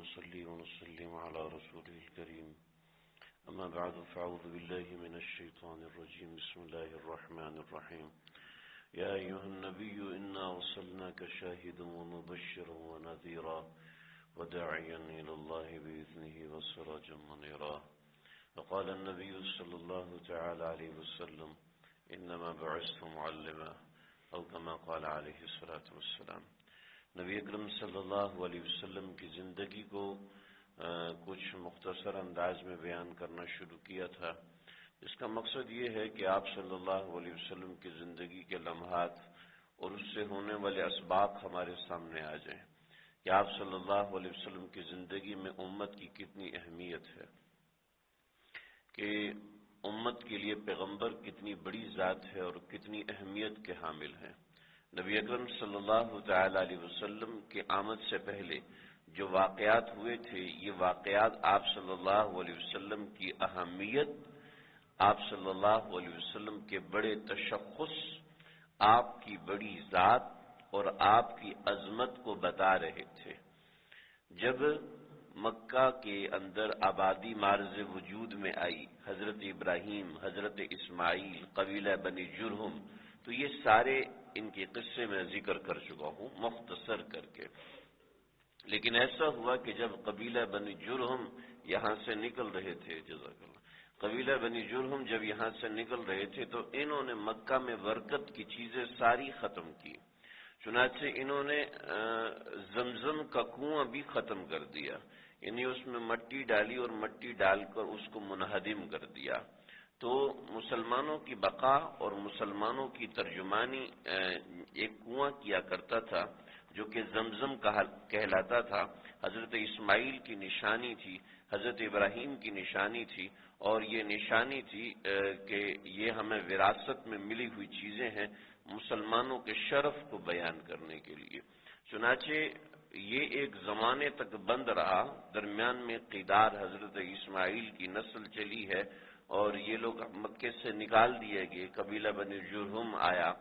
ونصلي ونسلم على رسوله الكريم أما بعد فأعوذ بالله من الشيطان الرجيم بسم الله الرحمن الرحيم يا أيها النبي إنا أرسلناك شاهدا ومبشرا ونذيرا وداعيا إلى الله بإذنه وسراجا منيرا وقال النبي صلى الله تعالى عليه وسلم إنما بعثت معلما أو كما قال عليه الصلاة والسلام۔ نبی اکرم صلی اللہ علیہ وسلم کی زندگی کو کچھ مختصر انداز میں بیان کرنا شروع کیا تھا۔ اس کا مقصد یہ ہے کہ آپ صلی اللہ علیہ وسلم کی زندگی کے لمحات اور اس سے ہونے والے اسباق ہمارے سامنے آ جائیں کہ آپ صلی اللہ علیہ وسلم کی زندگی میں امت کی کتنی اہمیت ہے، کہ امت کے لیے پیغمبر کتنی بڑی ذات ہے اور کتنی اہمیت کے حامل ہیں۔ نبی اکرم صلی اللہ تعالی علیہ وسلم کے آمد سے پہلے جو واقعات ہوئے تھے، یہ واقعات آپ صلی اللہ علیہ وسلم کی اہمیت، آپ صلی اللہ علیہ وسلم کے بڑے تشخص، آپ کی بڑی ذات اور آپ کی عظمت کو بتا رہے تھے۔ جب مکہ کے اندر آبادی معرض وجود میں آئی، حضرت ابراہیم، حضرت اسماعیل، قبیلہ بنی جرہم، تو یہ سارے ان کے قصے میں ذکر کر چکا ہوں مختصر کر کے۔ لیکن ایسا ہوا کہ جب قبیلہ بنی جرہم یہاں سے نکل رہے تھے، جزاک اللہ، قبیلہ بنی جرہم جب یہاں سے نکل رہے تھے تو انہوں نے مکہ میں برکت کی چیزیں ساری ختم کی۔ چنانچہ انہوں نے زمزم کا کنواں بھی ختم کر دیا، یعنی اس میں مٹی ڈالی اور مٹی ڈال کر اس کو منہدم کر دیا۔ تو مسلمانوں کی بقا اور مسلمانوں کی ترجمانی ایک کنواں کیا کرتا تھا جو کہ زمزم کہلاتا تھا۔ حضرت اسماعیل کی نشانی تھی، حضرت ابراہیم کی نشانی تھی، اور یہ نشانی تھی کہ یہ ہمیں وراثت میں ملی ہوئی چیزیں ہیں مسلمانوں کے شرف کو بیان کرنے کے لیے۔ چنانچہ یہ ایک زمانے تک بند رہا، درمیان میں قیدار حضرت اسماعیل کی نسل چلی ہے اور یہ لوگ مکے سے نکال دیے گئے۔ قبیلہ بنی جرہم آیا،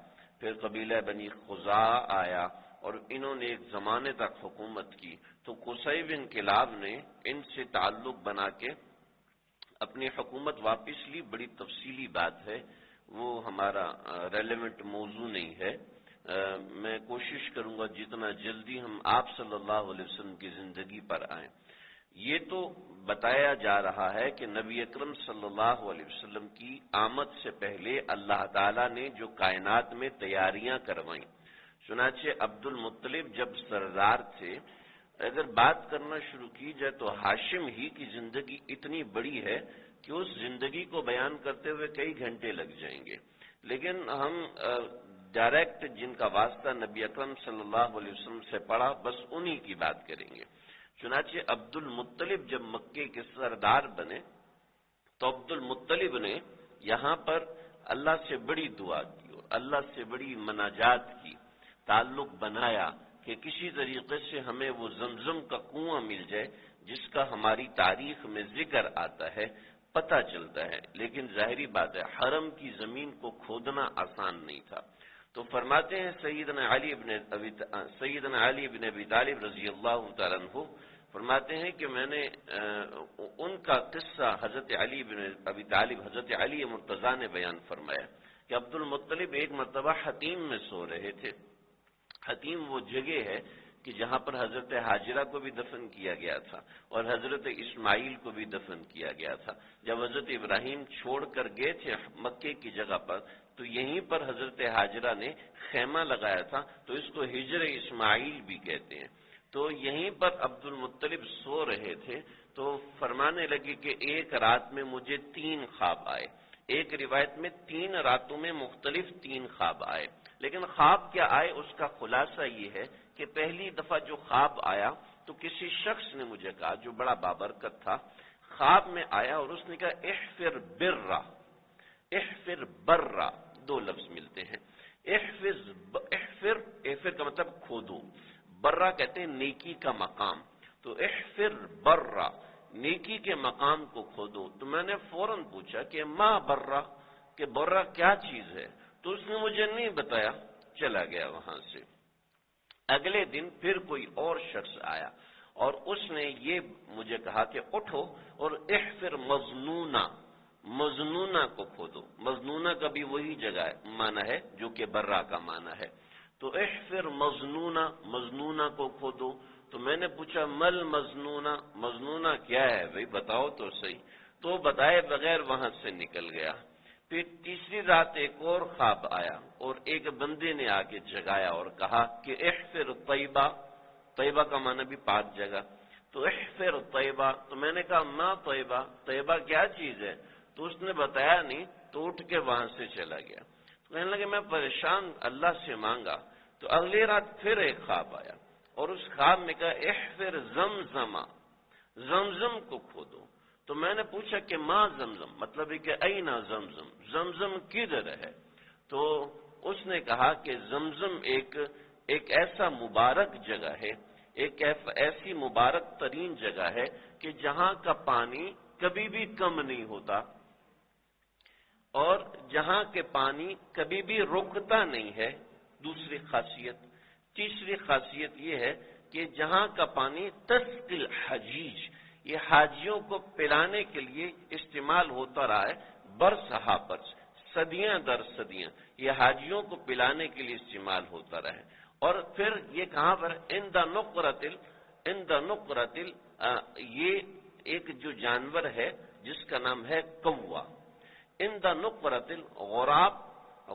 پھر قبیلہ بنی خزاعہ آیا، اور انہوں نے ایک زمانے تک حکومت کی۔ تو قصی بن کلاب نے ان سے تعلق بنا کے اپنی حکومت واپس لی۔ بڑی تفصیلی بات ہے، وہ ہمارا ریلیونٹ موضوع نہیں ہے۔ میں کوشش کروں گا جتنا جلدی ہم آپ صلی اللہ علیہ وسلم کی زندگی پر آئیں۔ یہ تو بتایا جا رہا ہے کہ نبی اکرم صلی اللہ علیہ وسلم کی آمد سے پہلے اللہ تعالیٰ نے جو کائنات میں تیاریاں کروائیں۔ چنانچہ عبد المطلب جب سردار تھے، اگر بات کرنا شروع کی جائے تو ہاشم ہی کی زندگی اتنی بڑی ہے کہ اس زندگی کو بیان کرتے ہوئے کئی گھنٹے لگ جائیں گے، لیکن ہم ڈائریکٹ جن کا واسطہ نبی اکرم صلی اللہ علیہ وسلم سے پڑا، بس انہی کی بات کریں گے۔ چنانچہ عبد المطلب جب مکے کے سردار بنے تو عبد المطلب نے یہاں پر اللہ سے بڑی دعا کی اور اللہ سے بڑی مناجات کی، تعلق بنایا کہ کسی طریقے سے ہمیں وہ زمزم کا کنواں مل جائے جس کا ہماری تاریخ میں ذکر آتا ہے، پتہ چلتا ہے۔ لیکن ظاہری بات ہے حرم کی زمین کو کھودنا آسان نہیں تھا۔ تو فرماتے ہیں سیدنا علی بن ابی طالب رضی اللہ تعالیٰ عنہ فرماتے ہیں کہ میں نے ان کا قصہ حضرت علی بن ابی طالب، حضرت علی مرتضیٰ نے بیان فرمایا کہ عبد المطلب ایک مرتبہ حتیم میں سو رہے تھے۔ حتیم وہ جگہ ہے کہ جہاں پر حضرت حاجرہ کو بھی دفن کیا گیا تھا اور حضرت اسماعیل کو بھی دفن کیا گیا تھا۔ جب حضرت ابراہیم چھوڑ کر گئے تھے مکے کی جگہ پر تو یہیں پر حضرت حاجرہ نے خیمہ لگایا تھا، تو اس کو ہجر اسماعیل بھی کہتے ہیں۔ تو یہیں پر عبد المطلب سو رہے تھے تو فرمانے لگے کہ ایک رات میں مجھے 3 خواب آئے۔ ایک روایت میں 3 راتوں میں مختلف 3 خواب آئے، لیکن خواب کیا آئے اس کا خلاصہ یہ ہے کہ پہلی دفعہ جو خواب آیا تو کسی شخص نے مجھے کہا جو بڑا بابرکت تھا، خواب میں آیا اور اس نے کہا احفر برا، احفر برا، 2 لفظ ملتے ہیں۔ احفر کا مطلب کھودو، برا کہتے ہیں نیکی کا مقام، تو احفر برا، نیکی کے مقام کو کھودو۔ تو میں نے فوراً پوچھا کہ ما برا، کہ برا کیا چیز ہے؟ تو اس نے مجھے نہیں بتایا، چلا گیا وہاں سے۔ اگلے دن پھر کوئی اور شخص آیا اور اس نے یہ مجھے کہا کہ اٹھو اور احفر مظنونا، مظنونا کو کھودو۔ مظنونا کا بھی وہی جگہ ہے معنی ہے جو کہ برا کا معنی ہے۔ تو احفر مظنونا، مظنونا کو کھودو۔ تو میں نے پوچھا مل مظنونا، مظنونا کیا ہے بھئی بتاؤ تو صحیح، تو بتائے بغیر وہاں سے نکل گیا۔ پھر تیسری رات ایک اور خواب آیا اور ایک بندے نے آ کے جگایا اور کہا کہ احفر طیبہ، طیبہ کا معنی بھی پاک جگہ، تو احفر طیبہ۔ تو میں نے کہا ما طیبہ، طیبہ کیا چیز ہے؟ تو اس نے بتایا نہیں، تو اٹھ کے وہاں سے چلا گیا۔ تو کہنے لگے میں پریشان اللہ سے مانگا، تو اگلی رات پھر ایک خواب آیا اور اس خواب میں کہا احفر زمزمہ، زمزم کو کھودو۔ تو میں نے پوچھا کہ ما زمزم، مطلب ہے کہ اینا زمزم، زمزم کدھر ہے؟ تو اس نے کہا کہ زمزم ایک ایسا مبارک جگہ ہے، ایک ایسی مبارک ترین جگہ ہے کہ جہاں کا پانی کبھی بھی کم نہیں ہوتا اور جہاں کے پانی کبھی بھی رکتا نہیں ہے، دوسری خاصیت۔ تیسری خاصیت یہ ہے کہ جہاں کا پانی تسقی الحجیج، یہ حاجیوں کو پلانے کے لیے استعمال ہوتا رہا ہے، برسہا برس، صدیاں در صدیاں یہ حاجیوں کو پلانے کے لیے استعمال ہوتا رہا ہے۔ اور پھر یہ کہاں پر عند نقرتل، یہ ایک جو جانور ہے جس کا نام ہے کوا، عند نقرتل غراب،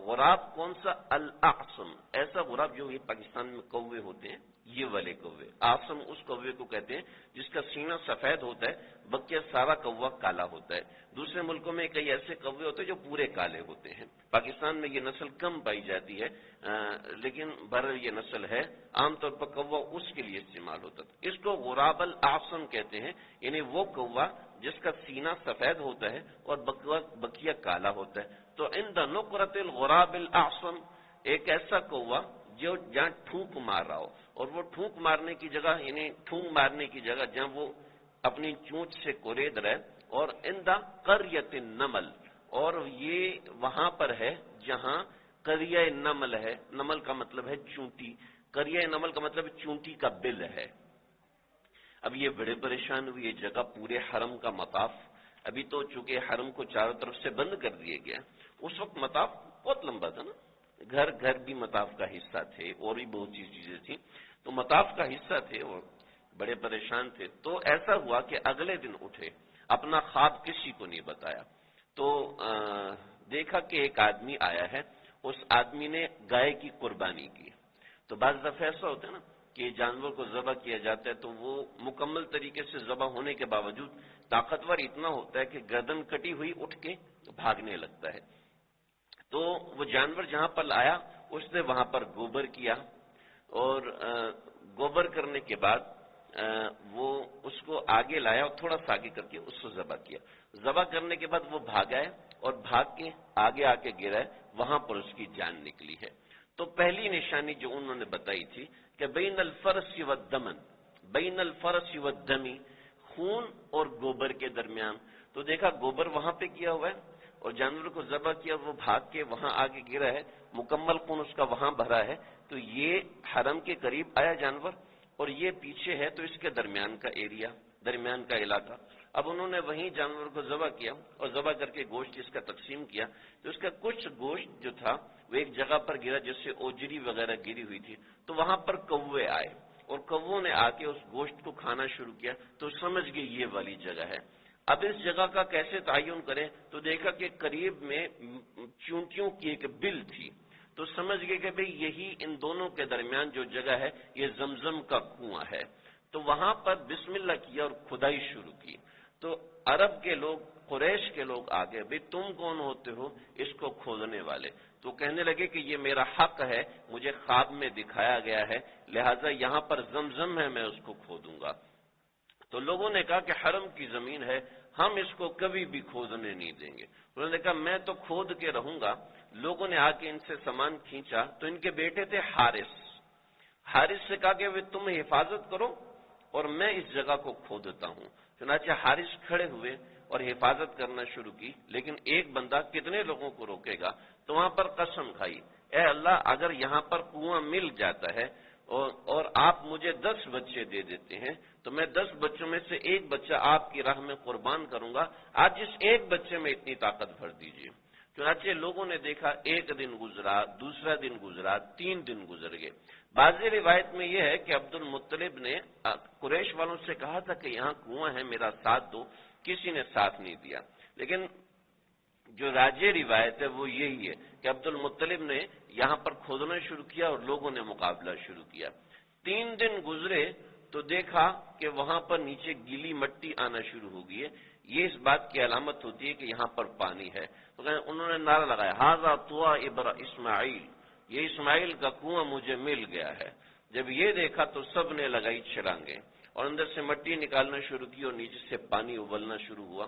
غراب کون سا؟ الاعصم، ایسا غراب جو یہ پاکستان میں کوے ہوتے ہیں، یہ والے کوے، آسم اس کوے کو کہتے ہیں جس کا سینہ سفید ہوتا ہے، بقیہ سارا کوا کالا ہوتا ہے۔ دوسرے ملکوں میں کئی ایسے کوے ہوتے ہیں جو پورے کالے ہوتے ہیں، پاکستان میں یہ نسل کم پائی جاتی ہے، لیکن بر یہ نسل ہے، عام طور پر کوا اس کے لیے استعمال ہوتا ہے۔ اس کو غراب الاعصم کہتے ہیں، یعنی وہ کوا جس کا سینہ سفید ہوتا ہے اور بقیہ کالا ہوتا ہے۔ تو عند نقرۃ الغراب الاعصم، ایک ایسا کوا جو جہاں ٹھونک مار رہا ہو، اور وہ ٹھونک مارنے کی جگہ، یعنی ٹھونک مارنے کی جگہ جہاں وہ اپنی چونچ سے کورید رہے، اور عند قریۃ النمل، اور یہ وہاں پر ہے جہاں قریہ نمل ہے، نمل کا مطلب ہے چونٹی، قریہ نمل کا مطلب چونٹی کا بل ہے۔ اب یہ بڑے پریشان ہوئی، یہ جگہ پورے حرم کا مطاف، ابھی تو چونکہ حرم کو چاروں طرف سے بند کر دیا گیا، اس وقت مطاف بہت لمبا تھا نا، گھر گھر بھی مطاف کا حصہ تھے اور بھی بہت سی چیزیں تھیں، تو مطاف کا حصہ تھے اور بڑے پریشان تھے۔ تو ایسا ہوا کہ اگلے دن اٹھے، اپنا خواب کسی کو نہیں بتایا، تو دیکھا کہ ایک آدمی آیا ہے، اس آدمی نے گائے کی قربانی کی۔ تو بعض دفعہ ایسا ہوتا ہے نا کہ جانور کو ذبح کیا جاتا ہے تو وہ مکمل طریقے سے ذبح ہونے کے باوجود طاقتور اتنا ہوتا ہے کہ گردن کٹی ہوئی اٹھ کے بھاگنے لگتا ہے۔ تو وہ جانور جہاں پر آیا اس نے وہاں پر گوبر کیا، اور گوبر کرنے کے بعد وہ اس کو آگے لایا اور تھوڑا سا آگے کر کے اس کو ذبح کیا۔ ذبح کرنے کے بعد وہ بھاگا ہے اور بھاگ کے آگے آ کے گرا ہے، وہاں پر اس کی جان نکلی ہے۔ تو پہلی نشانی جو انہوں نے بتائی تھی کہ بین الفرس والدمن، بین الفرس والدمی، خون اور گوبر کے درمیان، تو دیکھا گوبر وہاں پہ کیا ہوا ہے اور جانور کو ذبح کیا، وہ بھاگ کے وہاں آگے گرا ہے، مکمل خون اس کا وہاں بھرا ہے، تو یہ حرم کے قریب آیا جانور اور یہ پیچھے ہے، تو اس کے درمیان کا ایریا، درمیان کا علاقہ۔ اب انہوں نے وہیں جانور کو ذبح کیا اور ذبح کر کے گوشت اس کا تقسیم کیا، تو اس کا کچھ گوشت جو تھا وہ ایک جگہ پر گرا جس سے اوجری وغیرہ گری ہوئی تھی، تو وہاں پر کوے آئے اور کووں نے آ کے اس گوشت کو کھانا شروع کیا، تو سمجھ گئے یہ والی جگہ ہے۔ اب اس جگہ کا کیسے تعین کریں، تو دیکھا کہ قریب میں چونٹیوں کی ایک بل تھی، تو سمجھ گئے کہ بھئی یہی ان دونوں کے درمیان جو جگہ ہے یہ زمزم کا کنواں ہے۔ تو وہاں پر بسم اللہ کیا اور کھدائی شروع کی، تو عرب کے لوگ، قریش کے لوگ آگے، بھئی تم کون ہوتے ہو اس کو کھودنے والے؟ تو کہنے لگے کہ یہ میرا حق ہے، مجھے خواب میں دکھایا گیا ہے، لہٰذا یہاں پر زمزم ہے، میں اس کو کھودوں گا۔ تو لوگوں نے کہا کہ حرم کی زمین ہے، ہم اس کو کبھی بھی کھودنے نہیں دیں گے۔ انہوں نے کہا میں تو کھود کے رہوں گا۔ لوگوں نے آ کے ان سے سامان کھینچا، تو ان کے بیٹے تھے حارث، حارث سے کہا کہ تم حفاظت کرو اور میں اس جگہ کو کھودتا ہوں۔ چنانچہ حارث کھڑے ہوئے اور حفاظت کرنا شروع کی، لیکن ایک بندہ کتنے لوگوں کو روکے گا؟ تو وہاں پر قسم کھائی، اے اللہ اگر یہاں پر کنواں مل جاتا ہے اور آپ مجھے 10 بچے دے دیتے ہیں تو میں 10 بچوں میں سے ایک بچہ آپ کی راہ میں قربان کروں گا، آج اس ایک بچے میں اتنی طاقت بھر دیجیے۔ چنانچہ لوگوں نے دیکھا، ایک دن گزرا، دوسرا دن گزرا، 3 دن گزر گئے۔ بعض روایت میں یہ ہے کہ عبد المطلب نے قریش والوں سے کہا تھا کہ یہاں کنواں ہے، میرا ساتھ دو، کسی نے ساتھ نہیں دیا۔ لیکن جو راجی روایت ہے وہ یہی ہے کہ عبد المطلب نے یہاں پر کھودنا شروع کیا اور لوگوں نے مقابلہ شروع کیا۔ 3 دن گزرے تو دیکھا کہ وہاں پر نیچے گیلی مٹی آنا شروع ہو گئی ہے، یہ اس بات کی علامت ہوتی ہے کہ یہاں پر پانی ہے۔ تو انہوں نے نعرہ لگایا، ھذا طوا اسماعیل، یہ اسماعیل کا کنواں مجھے مل گیا ہے۔ جب یہ دیکھا تو سب نے لگائی چھلانگیں اور اندر سے مٹی نکالنا شروع کی اور نیچے سے پانی ابلنا شروع ہوا۔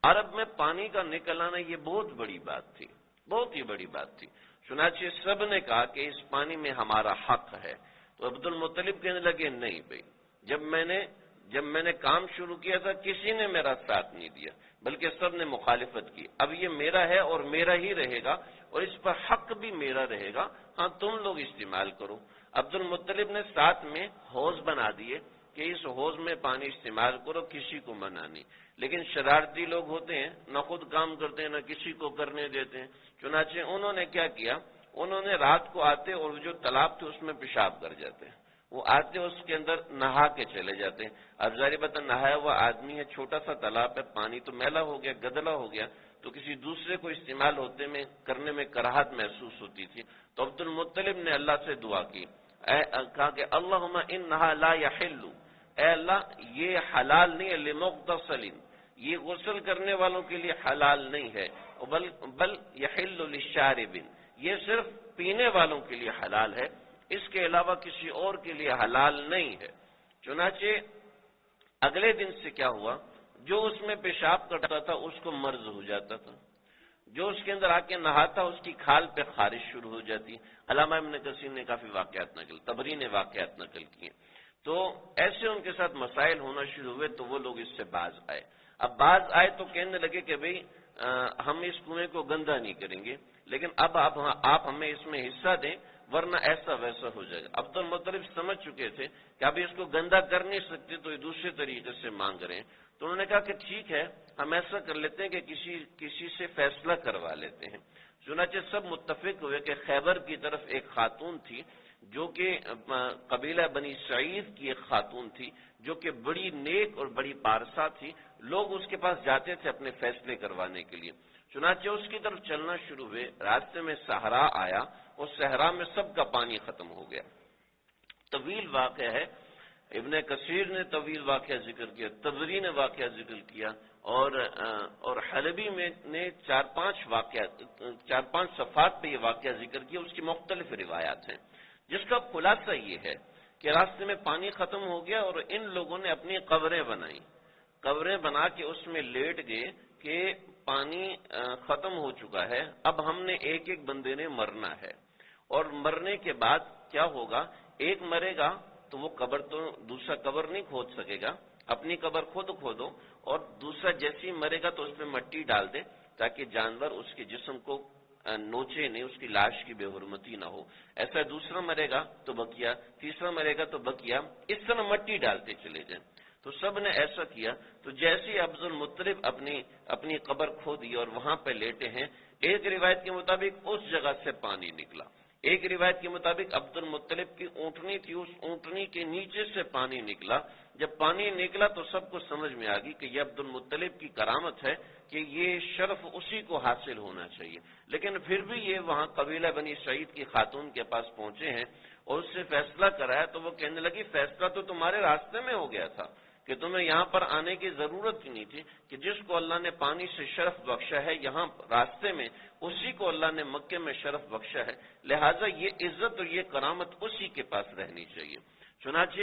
عرب میں پانی کا نکل آنا یہ بہت بڑی بات تھی، بہت ہی بڑی بات تھی۔ چنانچہ سب نے کہا کہ اس پانی میں ہمارا حق ہے۔ تو عبد المطلب کہنے لگے، نہیں بھائی، جب میں نے کام شروع کیا تھا کسی نے میرا ساتھ نہیں دیا، بلکہ سب نے مخالفت کی، اب یہ میرا ہے اور میرا ہی رہے گا اور اس پر حق بھی میرا رہے گا، ہاں تم لوگ استعمال کرو۔ عبد المطلب نے ساتھ میں حوض بنا دیے کہ اس حوض میں پانی استعمال کرو، کسی کو منع نہیں۔ لیکن شرارتی لوگ ہوتے ہیں، نہ خود کام کرتے ہیں نہ کسی کو کرنے دیتے ہیں۔ چنانچہ انہوں نے کیا کیا، انہوں نے رات کو آتے اور جو تالاب تھے اس میں پیشاب کر جاتے ہیں، وہ آتے اس کے اندر نہا کے چلے جاتے ہیں۔ اب ظاہر بات ہے، نہایا ہوا آدمی ہے، چھوٹا سا تالاب ہے، پانی تو میلا ہو گیا، گدلا ہو گیا، تو کسی دوسرے کو استعمال کرنے میں کراہت محسوس ہوتی تھی۔ تو عبد المطلب نے اللہ سے دعا کی، کہا کہ اللہم انہا لا یحل، اے اللہ یہ حلال نہیں ہے، لمغتسل، یہ غسل کرنے والوں کے لیے حلال نہیں ہے، بل یحل للشارب، یہ صرف پینے والوں کے لیے حلال ہے، اس کے علاوہ کسی اور کے لیے حلال نہیں ہے۔ چنانچہ اگلے دن سے کیا ہوا، جو اس میں پیشاب کرتا تھا اس کو مرض ہو جاتا تھا، جو اس کے اندر آ کے نہاتا اس کی کھال پہ خارش شروع ہو جاتی۔ علامہ ابن کثیر نے کافی واقعات نقل، طبری نے واقعات نقل کیے۔ تو ایسے ان کے ساتھ مسائل ہونا شروع ہوئے تو وہ لوگ اس سے باز آئے۔ اب باز آئے تو کہنے لگے کہ بھئی ہم اس کنویں کو گندا نہیں کریں گے، لیکن اب آپ ہمیں اس میں حصہ دیں ورنہ ایسا ویسا ہو جائے گا۔ عبد المطلب سمجھ چکے تھے کہ اب اس کو گندا کر نہیں سکتے تو یہ دوسرے طریقے سے مانگ رہے ہیں۔ تو انہوں نے کہا کہ ٹھیک ہے، ہم ایسا کر لیتے ہیں کہ کسی سے فیصلہ کروا لیتے ہیں۔ چنانچہ سب متفق ہوئے کہ خیبر کی طرف ایک خاتون تھی جو کہ قبیلہ بنی سعید کی ایک خاتون تھی جو کہ بڑی نیک اور بڑی پارسا تھی، لوگ اس کے پاس جاتے تھے اپنے فیصلے کروانے کے لیے۔ چنانچہ اس کی طرف چلنا شروع ہوئے، راستے میں صحرا آیا اور صحرا میں سب کا پانی ختم ہو گیا۔ طویل واقعہ ہے، ابن کثیر نے طویل واقعہ ذکر کیا، طبری نے واقعہ ذکر کیا، اور حلبی میں نے 4-5 صفحات پہ یہ واقعہ ذکر کیا، اس کی مختلف روایات ہیں، جس کا خلاصہ یہ ہے کہ راستے میں پانی ختم ہو گیا اور ان لوگوں نے اپنی قبریں بنائیں، قبریں بنا کے اس میں لیٹ گئے کہ پانی ختم ہو چکا ہے، اب ہم نے ایک ایک بندے نے مرنا ہے، اور مرنے کے بعد کیا ہوگا، ایک مرے گا تو وہ قبر تو دوسرا قبر نہیں کھود سکے گا، اپنی قبر خود کھودو، اور دوسرا جیسے ہی مرے گا تو اس میں مٹی ڈال دے تاکہ جانور اس کے جسم کو نوچے نہیں، اس کی لاش کی بے حرمتی نہ ہو، ایسا دوسرا مرے گا تو بقیہ، تیسرا مرے گا تو بقیہ، اس طرح مٹی ڈالتے چلے جائیں۔ تو سب نے ایسا کیا، تو جیسے عبد المطلب اپنی قبر کھودی اور وہاں پہ لیٹے ہیں، ایک روایت کے مطابق اس جگہ سے پانی نکلا، ایک روایت کے مطابق عبد المطلب کی اونٹنی تھی، اس اونٹنی کے نیچے سے پانی نکلا۔ جب پانی نکلا تو سب کو سمجھ میں آ گئی کہ یہ عبد المطلب کی کرامت ہے کہ یہ شرف اسی کو حاصل ہونا چاہیے، لیکن پھر بھی یہ وہاں قبیلہ بنی سعید کی خاتون کے پاس پہنچے ہیں اور اس سے فیصلہ کرایا، تو وہ کہنے لگی فیصلہ تو تمہارے راستے میں ہو گیا تھا کہ تمہیں یہاں پر آنے کی ضرورت ہی نہیں تھی، کہ جس کو اللہ نے پانی سے شرف بخشا ہے یہاں راستے میں، اسی کو اللہ نے مکے میں شرف بخشا ہے، لہٰذا یہ عزت اور یہ کرامت اسی کے پاس رہنی چاہیے۔ چنانچہ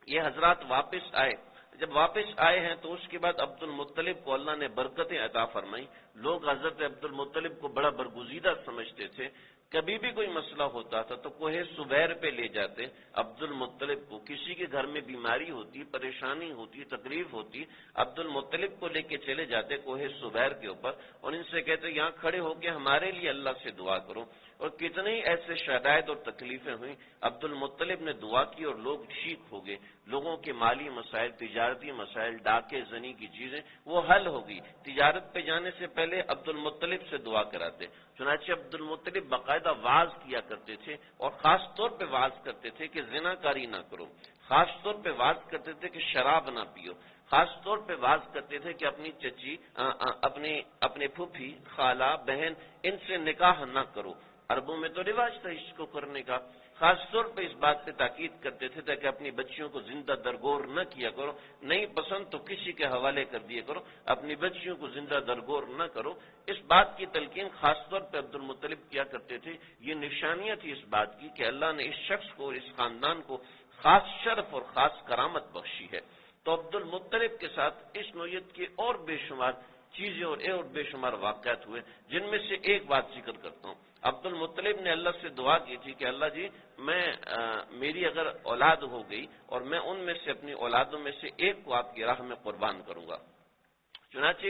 یہ حضرات واپس آئے، جب واپس آئے ہیں تو اس کے بعد عبد المطلب کو اللہ نے برکتیں عطا فرمائی۔ لوگ حضرت عبد المطلب کو بڑا برگزیدہ سمجھتے تھے، کبھی بھی کوئی مسئلہ ہوتا تھا تو کوہ سبیر پہ لے جاتے عبد المطلب کو. کسی کے گھر میں بیماری ہوتی، پریشانی ہوتی، تکلیف ہوتی، عبد المطلب کو لے کے چلے جاتے کوہ سبیر کے اوپر اور ان سے کہتے یہاں کھڑے ہو کے ہمارے لیے اللہ سے دعا کرو. اور کتنی ایسے شدائد اور تکلیفیں ہوئیں، عبد المطلب نے دعا کی اور لوگ ٹھیک ہو گئے. لوگوں کے مالی مسائل، تجارتی مسائل، ڈاکے زنی کی چیزیں وہ حل ہو گئی. تجارت پہ جانے سے پہلے عبد المطلب سے دعا کراتے. چنانچہ عبد المطلب باقاعدہ واعظ کیا کرتے تھے اور خاص طور پہ واعظ کرتے تھے کہ زنا کاری نہ کرو، خاص طور پہ واعظ کرتے تھے کہ شراب نہ پیو، خاص طور پہ واعظ کرتے تھے کہ اپنی چچی، اپنے پھوپھی، خالہ، بہن، ان سے نکاح نہ کرو. عربوں میں تو رواج تھا اس کو کرنے کا. خاص طور پہ اس بات پہ تاکید کرتے تھے تاکہ اپنی بچیوں کو زندہ درگور نہ کیا کرو، نہیں پسند تو کسی کے حوالے کر دیا کرو، اپنی بچیوں کو زندہ درگور نہ کرو. اس بات کی تلقین خاص طور پہ عبد المطلب کیا کرتے تھے. یہ نشانیاں تھی اس بات کی کہ اللہ نے اس شخص کو اور اس خاندان کو خاص شرف اور خاص کرامت بخشی ہے. تو عبد المطلب کے ساتھ اس نوعیت کے اور بے شمار چیزیں اور بے شمار واقعات ہوئے، جن میں سے ایک بات ذکر کرتا ہوں. عبد المطلب نے اللہ سے دعا کی تھی کہ اللہ جی میری اگر اولاد ہو گئی اور میں ان میں سے اپنی اولادوں میں سے ایک کو آپ کی راہ میں قربان کروں گا. چنانچہ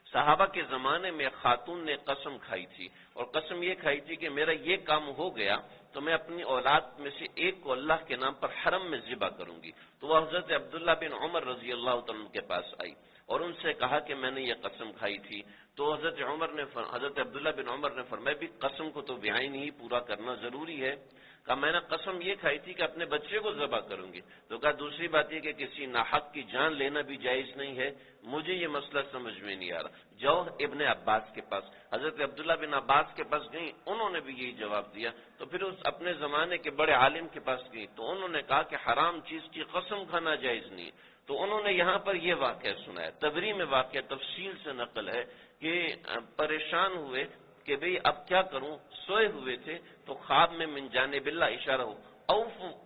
صحابہ کے زمانے میں خاتون نے قسم کھائی تھی اور قسم یہ کھائی تھی کہ میرا یہ کام ہو گیا تو میں اپنی اولاد میں سے ایک کو اللہ کے نام پر حرم میں ذبح کروں گی. تو وہ حضرت عبداللہ بن عمر رضی اللہ عنہ کے پاس آئی اور ان سے کہا کہ میں نے یہ قسم کھائی تھی. تو حضرت عبداللہ بن عمر نے فرمایا بھی قسم کو تو بعین ہی پورا کرنا ضروری ہے. کہا میں نے قسم یہ کھائی تھی کہ اپنے بچے کو ذبح کروں گی. تو کہا دوسری بات یہ کہ کسی ناحق کی جان لینا بھی جائز نہیں ہے. مجھے یہ مسئلہ سمجھ میں نہیں آ رہا. جاؤ ابن عباس کے پاس. حضرت عبداللہ بن عباس کے پاس گئیں، انہوں نے بھی یہی جواب دیا. تو پھر اس اپنے زمانے کے بڑے عالم کے پاس گئیں تو انہوں نے کہا کہ حرام چیز کی قسم کھانا جائز نہیں. تو انہوں نے یہاں پر یہ واقعہ سنایا. تبری میں واقعہ تفصیل سے نقل ہے کہ پریشان ہوئے کہ بھئی اب کیا کروں. سوئے ہوئے تھے تو خواب میں من جانب اللہ اشارہ ہو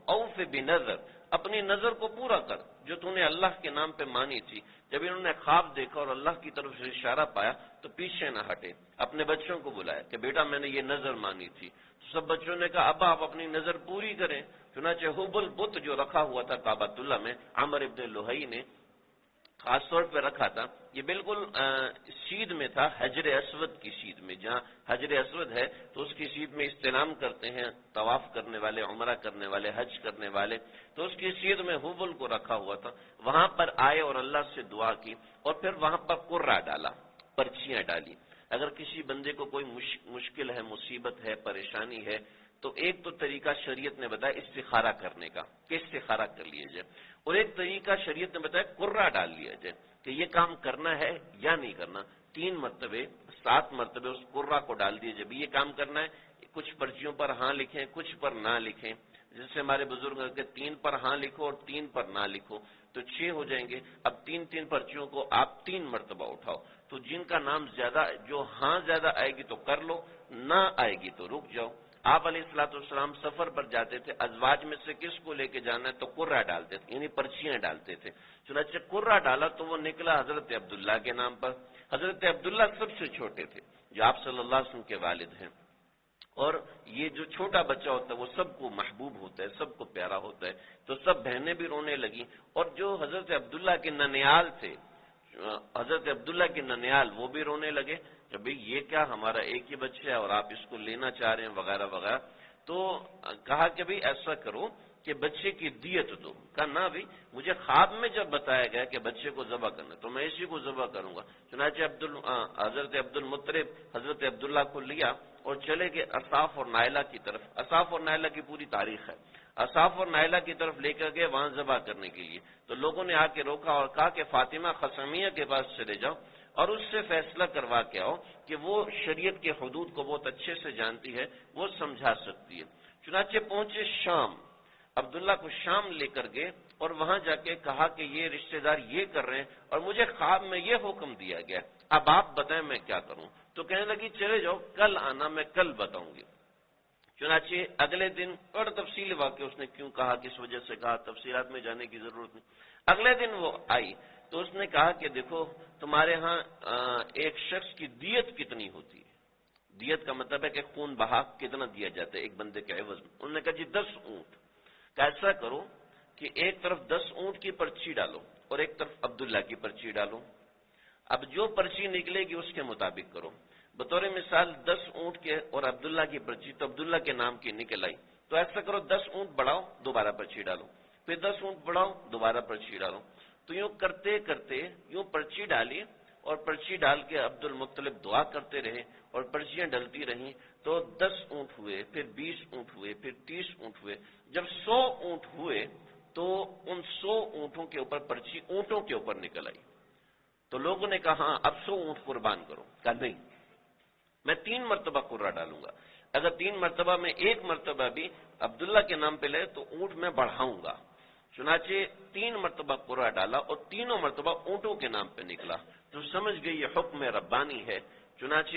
اوف بنظر، اپنی نظر کو پورا کر جو تو نے اللہ کے نام پہ مانی تھی. جب انہوں نے خواب دیکھا اور اللہ کی طرف سے اشارہ پایا تو پیچھے نہ ہٹے. اپنے بچوں کو بلایا کہ بیٹا میں نے یہ نظر مانی تھی. تو سب بچوں نے کہا ابا آپ اپنی نظر پوری کریں. چنانچہ حبل بت جو رکھا ہوا تھا کعبۃ اللہ میں، عامر ابن لوہی نے خاص طور پہ رکھا تھا. یہ بالکل سیدھ میں تھا، حجر اسود کی سیدھ میں. جہاں حجر اسود ہے تو اس کی سیدھ میں استلام کرتے ہیں طواف کرنے والے، عمرہ کرنے والے، حج کرنے والے. تو اس کی سیدھ میں حبل کو رکھا ہوا تھا. وہاں پر آئے اور اللہ سے دعا کی اور پھر وہاں پر قرہ ڈالا، پرچیاں ڈالی. اگر کسی بندے کو کوئی مشکل ہے، مصیبت ہے، پریشانی ہے تو ایک تو طریقہ شریعت نے بتایا استخارہ کرنے کا کہ استخارہ کر لیا جائے، اور ایک طریقہ شریعت نے بتایا قرہ ڈال لیا جائے کہ یہ کام کرنا ہے یا نہیں کرنا. 3 مرتبے 7 مرتبے اس قرہ کو ڈال دیے جب یہ کام کرنا ہے. کچھ پرچیوں پر ہاں لکھیں، کچھ پر نہ لکھیں. جیسے ہمارے بزرگ کہ 3 پر ہاں لکھو اور 3 پر نہ لکھو تو 6 ہو جائیں گے. اب 3 پرچیوں کو آپ 3 مرتبہ اٹھاؤ. تو جن کا نام زیادہ، جو ہاں زیادہ آئے گی تو کر لو، نہ آئے گی تو رک جاؤ. آپ علیہ الصلوۃ والسلام سفر پر جاتے تھے، ازواج میں سے کس کو لے کے جانا ہے تو قرہ ڈالتے تھے، یعنی پرچیاں ڈالتے تھے. چنانچہ قرہ ڈالا تو وہ نکلا حضرت عبداللہ کے نام پر. حضرت عبداللہ سب سے چھوٹے تھے جو آپ صلی اللہ علیہ وسلم کے والد ہیں، اور یہ جو چھوٹا بچہ ہوتا ہے وہ سب کو محبوب ہوتا ہے، سب کو پیارا ہوتا ہے. تو سب بہنیں بھی رونے لگیں اور جو حضرت عبداللہ کے ننیال تھے، حضرت عبداللہ کے ننیال، وہ بھی رونے لگے کہ بھئی یہ کیا، ہمارا ایک ہی بچہ ہے اور آپ اس کو لینا چاہ رہے ہیں وغیرہ وغیرہ. تو کہا کہ بھئی ایسا کرو کہ بچے کی دیت دو. کہا نہ بھی، مجھے خواب میں جب بتایا گیا کہ بچے کو ذبح کرنا تو میں اسی کو ذبح کروں گا. چنانچہ حضرت عبد المطلب حضرت عبداللہ کو لیا اور چلے گئے اصاف اور نائلہ کی طرف. اصاف اور نائلہ کی پوری تاریخ ہے. اصاف اور نائلہ کی طرف لے کر گئے وہاں ذبح کرنے کے لیے. تو لوگوں نے آ کے روکا اور کہا کہ فاطمہ خسمیہ کے پاس چلے جاؤ اور اس سے فیصلہ کروا کے آؤ کہ وہ شریعت کے حدود کو بہت اچھے سے جانتی ہے، وہ سمجھا سکتی ہے. چنانچہ پہنچے شام. عبداللہ کو شام لے کر گئے اور وہاں جا کے کہا کہ یہ رشتہ دار یہ کر رہے ہیں اور مجھے خواب میں یہ حکم دیا گیا، اب آپ بتائیں میں کیا کروں. تو کہنے لگی چلے جاؤ، کل آنا، میں کل بتاؤں گی. چنانچہ اگلے دن، اور تفصیل واقعہ اس نے کیوں کہا، کس وجہ سے کہا، تفصیلات میں جانے کی ضرورت نہیں. اگلے دن وہ آئی تو اس نے کہا کہ دیکھو تمہارے ہاں ایک شخص کی دیت کتنی ہوتی ہے. دیت کا مطلب ہے کہ خون بہا کتنا دیا جاتا ہے ایک بندے کے عوض میں. انہوں نے کہا جی 10 اونٹ. کہ ایسا کرو کہ ایک طرف 10 اونٹ کی پرچی ڈالو اور ایک طرف عبداللہ کی پرچی ڈالو. اب جو پرچی نکلے گی اس کے مطابق کرو. بطور مثال 10 اونٹ کے اور عبداللہ کی پرچی تو عبداللہ کے نام کی نکل آئی. تو ایسا کرو 10 اونٹ بڑھاؤ دوبارہ پرچی ڈالو, پھر 10 اونٹ بڑھاؤ دوبارہ پرچی ڈالو. تو یوں کرتے کرتے یوں پرچی ڈالی اور پرچی ڈال کے عبد المطلب دعا کرتے رہے اور پرچیاں ڈلتی رہیں. تو 10 اونٹ ہوئے, پھر 20 اونٹ ہوئے, پھر 30 اونٹ ہوئے. جب 100 اونٹ ہوئے تو ان 100 اونٹوں کے اوپر پرچی اونٹوں کے اوپر نکل آئی. تو لوگوں نے کہا ہاں اب 100 اونٹ قربان کرو. کہا نہیں, میں 3 مرتبہ قرہ ڈالوں گا. اگر 3 مرتبہ میں ایک مرتبہ بھی عبداللہ کے نام پہ لے تو اونٹ میں بڑھاؤں گا. چنانچہ 3 مرتبہ قرہ ڈالا اور تینوں مرتبہ اونٹوں کے نام پہ نکلا. تو سمجھ گئی یہ حکم ربانی ہے. چنانچہ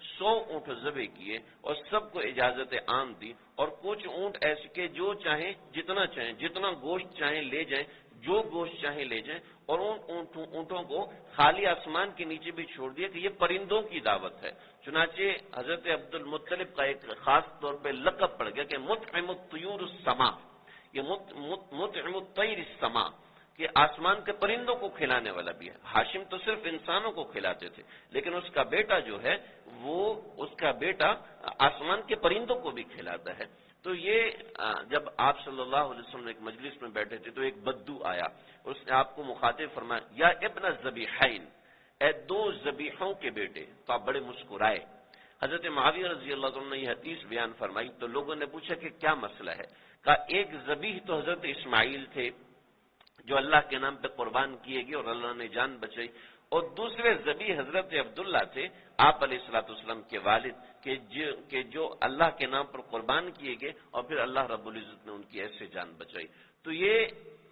100 اونٹ ذبح کیے اور سب کو اجازت عام دی. اور کچھ اونٹ ایسے کہ جو چاہیں جتنا چاہیں, جتنا گوشت چاہیں لے جائیں, جو گوشت چاہیں لے جائیں. اور ان اونٹوں کو خالی آسمان کے نیچے بھی چھوڑ دیا کہ یہ پرندوں کی دعوت ہے. چنانچہ حضرت عبد المطلب کا ایک خاص طور پہ لقب پڑ گیا کہ مطعم الطیور السما. یہ مطعم الطیر السما کہ آسمان کے پرندوں کو کھلانے والا بھی ہے. ہاشم تو صرف انسانوں کو کھلاتے تھے, لیکن اس کا بیٹا جو ہے وہ اس کا بیٹا آسمان کے پرندوں کو بھی کھلاتا ہے. تو یہ جب آپ صلی اللہ علیہ وسلم ایک مجلس میں بیٹھے تھے تو ایک بدو آیا, اس نے آپ کو مخاطب فرمایا یا ابن الذبیحین, اے 2 ذبیحوں کے بیٹے. تو آپ بڑے مسکرائے. حضرت معاویہ رضی اللہ عنہ نے یہ حدیث بیان فرمائی تو لوگوں نے پوچھا کہ کیا مسئلہ ہے. کہا ایک ذبیح تو حضرت اسماعیل تھے جو اللہ کے نام پہ قربان کیے گئے اور اللہ نے جان بچائی, اور دوسرے ذبیح حضرت عبداللہ تھے آپ علیہ الصلوۃ والسلام کے والد کہ جو اللہ کے نام پر قربان کیے گئے اور پھر اللہ رب العزت نے ان کی ایسے جان بچائی. تو یہ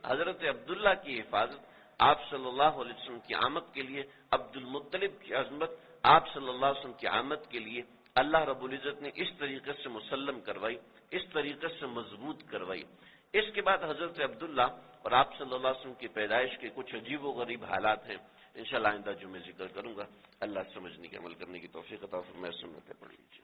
حضرت عبداللہ کی حفاظت آپ صلی اللہ علیہ وسلم کی آمد کے لیے, عبد المطلب کی عظمت آپ صلی اللہ علیہ وسلم کی آمد کے لیے اللہ رب العزت نے اس طریقے سے مسلم کروائی, اس طریقے سے مضبوط کروائی. اس کے بعد حضرت عبداللہ اور آپ صلی اللہ علیہ وسلم کی پیدائش کے کچھ عجیب و غریب حالات ہیں. انشاءاللہ آئندہ جو میں ذکر کروں گا. اللہ سمجھنے کے عمل کرنے کی توفیق عطا فرمائے. سنتیں پڑھ لیجیے.